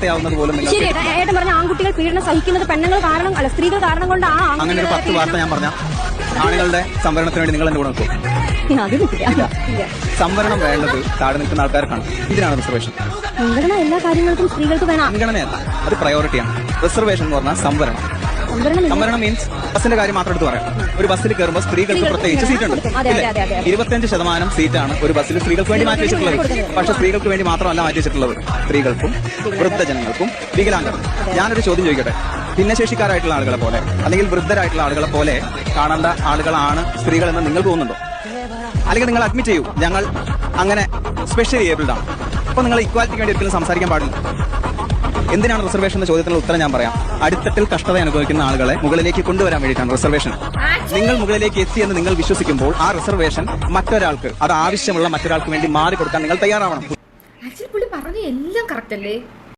പോലും ഏട്ടൻ പറഞ്ഞ ആൺകുട്ടികൾ പീഡനം സഹിക്കുന്നത് പെണ്ണുങ്ങൾ കാരണം അല്ല സ്ത്രീകൾ കാരണം കൊണ്ട് അങ്ങനെ ഒരു 10 വാർത്ത ഞാൻ പറഞ്ഞ ആളുകളുടെ സംവരണത്തിന് വേണ്ടി നിങ്ങൾ എന്റെ കൂടെ നോക്കും. സംവരണം വേണ്ടത് താഴെ നിൽക്കുന്ന ആൾക്കാർക്കാണ്. ഇതിനാണ് റിസർവേഷൻ. മുൻഗണന എല്ലാ കാര്യങ്ങൾക്കും സ്ത്രീകൾക്ക് വേണം. മുൻഗണനയല്ല, അത് പ്രയോറിറ്റിയാണ്. റിസർവേഷൻ എന്ന് പറഞ്ഞാൽ സംവരണം. സംവരണം മീൻസ് ബസിന്റെ കാര്യം മാത്രം എടുത്ത് പറയാം. ഒരു ബസ്സിൽ കയറുമ്പോൾ സ്ത്രീകൾക്ക് പ്രത്യേകിച്ച് സീറ്റുണ്ട്. 25% സീറ്റാണ് ഒരു ബസ്സിൽ സ്ത്രീകൾക്ക് വേണ്ടി മാറ്റി വെച്ചിട്ടുള്ളത്. പക്ഷെ സ്ത്രീകൾക്ക് വേണ്ടി മാത്രമല്ല മാറ്റി വെച്ചിട്ടുള്ളത്, സ്ത്രീകൾക്കും വൃദ്ധജനങ്ങൾക്കും വികലാംഗർക്കും. ഞാനൊരു ചോദ്യം ചോദിക്കട്ടെ. ഭിന്നശേഷിക്കാരായിട്ടുള്ള ആളുകളെ പോലെ അല്ലെങ്കിൽ വൃദ്ധരായിട്ടുള്ള ആളുകളെ പോലെ കാണേണ്ട ആളുകളാണ് സ്ത്രീകളെന്ന് നിങ്ങൾ തോന്നുന്നുണ്ടോ? അല്ലെങ്കിൽ നിങ്ങൾ അഡ്മിറ്റ് ചെയ്യൂ, ഞങ്ങൾ അങ്ങനെ സ്പെഷ്യലി ഏബിൾഡ് ആണ്. അപ്പൊ നിങ്ങൾ ഇക്വാലിറ്റിക്ക് വേണ്ടി ഒരിക്കലും സംസാരിക്കാൻ പാടില്ല. എന്തിനാണ് റിസർവേഷൻ എന്ന ചോദ്യത്തിനുള്ള ഉത്തരം ഞാൻ പറയാം. അടിത്തട്ടിൽ കഷ്ടത അനുഭവിക്കുന്ന ആളുകളെ മുകളിലേക്ക് കൊണ്ടുവരാൻ വേണ്ടിയിട്ടാണ് റിസർവേഷൻ. നിങ്ങൾ മുകളിലേക്ക് എത്തിയെന്ന് നിങ്ങൾ വിശ്വസിക്കുമ്പോൾ ആ റിസർവേഷൻ മറ്റൊരാൾക്ക്, അത് ആവശ്യമുള്ള മറ്റൊരാൾക്ക് വേണ്ടി മാറിക്കൊടുക്കാൻ നിങ്ങൾ തയ്യാറാവണം. ആക്ച്വലി പുള്ളി പറഞ്ഞ എല്ലാം കറക്റ്റ് അല്ലേ?